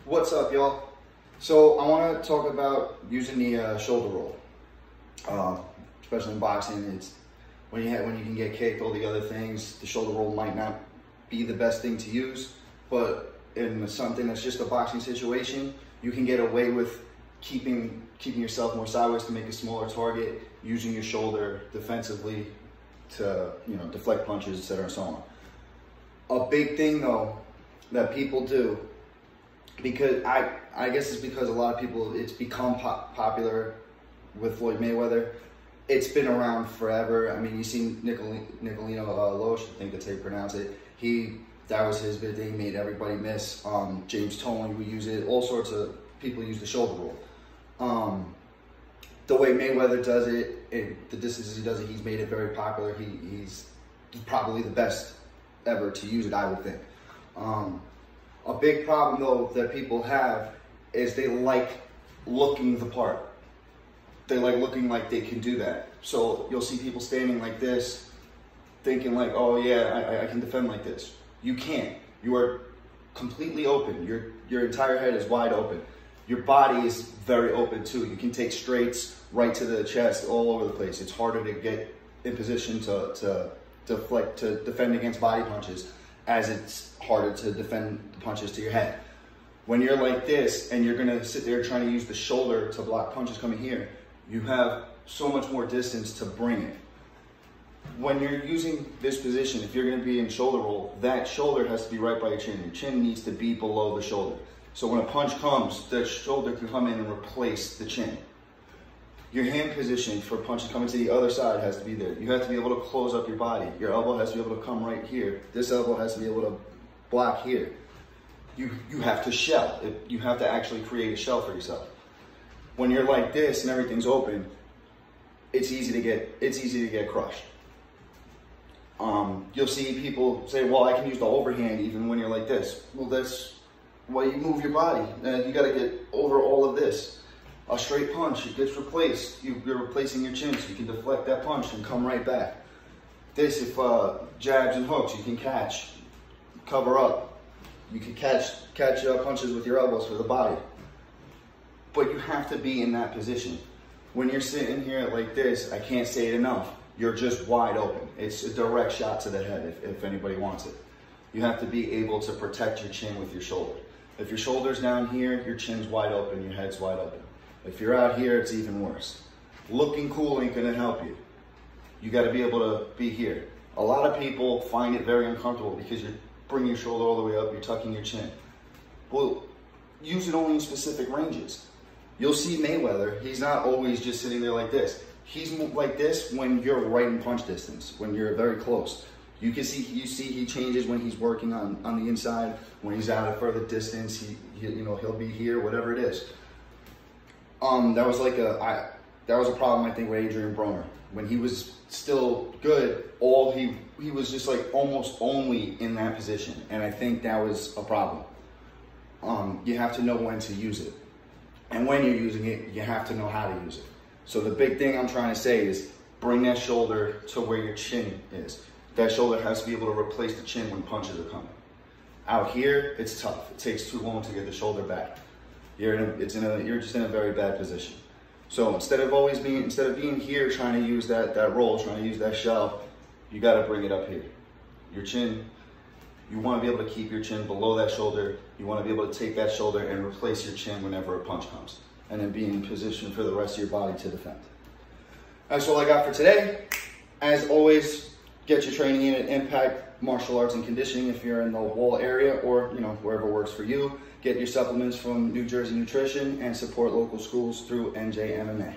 What's up, y'all? So I want to talk about using the shoulder roll, especially in boxing. It's when you can get kicked, all the other things. The shoulder roll might not be the best thing to use, but in something that's just a boxing situation, you can get away with keeping yourself more sideways to make a smaller target, using your shoulder defensively to deflect punches, etc., and so on. A big thing though that people do, because I guess it's because a lot of people, it's become popular with Floyd Mayweather. It's been around forever. I mean, you see Nicolino Loesch, I think that's how you pronounce it. That was his big thing, made everybody miss. James Toney would use it. All sorts of people use the shoulder roll. The way Mayweather does it, the distances he does it, he's made it very popular. He's probably the best ever to use it, I would think. A big problem though that people have is they like looking the part. They like looking like they can do that. So you'll see people standing like this, thinking like, oh yeah, I can defend like this. You can't. You are completely open. Your entire head is wide open. Your body is very open too. You can take straights right to the chest, all over the place. It's harder to get in position to defend against body punches, as it's harder to defend the punches to your head. When you're like this and you're gonna sit there trying to use the shoulder to block punches coming here, you have so much more distance to bring it. When you're using this position, if you're gonna be in shoulder roll, that shoulder has to be right by your chin. Your chin needs to be below the shoulder. So when a punch comes, the shoulder can come in and replace the chin. Your hand position for punches coming to the other side has to be there. You have to be able to close up your body. Your elbow has to be able to come right here. This elbow has to be able to block here. You have to shell. You have to actually create a shell for yourself. When you're like this and everything's open, it's easy to get crushed. You'll see people say, well, I can use the overhand even when you're like this. Well, that's why you move your body. You got to get over all of this. A straight punch, it gets replaced. You're replacing your chin so you can deflect that punch and come right back. This, if jabs and hooks, you can catch, cover up. You can catch punches with your elbows for the body. But you have to be in that position. When you're sitting here like this, I can't say it enough, you're just wide open. It's a direct shot to the head if anybody wants it. You have to be able to protect your chin with your shoulder. If your shoulder's down here, your chin's wide open, your head's wide open. If you're out here, it's even worse. Looking cool ain't gonna help you. You gotta be able to be here. A lot of people find it very uncomfortable because you're bringing your shoulder all the way up, you're tucking your chin. Well, use it only in specific ranges. You'll see Mayweather, he's not always just sitting there like this. He's like this when you're right in punch distance, when you're very close. You see he changes when he's working on the inside, when he's out at further distance, he'll be here, whatever it is. That was a problem I think with Adrian Broner. When he was still good, he was just like almost only in that position, and I think that was a problem. You have to know when to use it, and when you're using it, you have to know how to use it. So the big thing I'm trying to say is bring that shoulder to where your chin is. That shoulder has to be able to replace the chin when punches are coming. Out here, it's tough. It takes too long to get the shoulder back. You're just in a very bad position. So instead of being here trying to use that roll, trying to use that shell, you got to bring it up here. Your chin, you want to be able to keep your chin below that shoulder. You want to be able to take that shoulder and replace your chin whenever a punch comes, and then be in position for the rest of your body to defend. That's all I got for today. As always, get your training in at Impact Martial Arts and Conditioning if you're in the Wall area, or wherever works for you. Get your supplements from New Jersey Nutrition and support local schools through NJ MMA.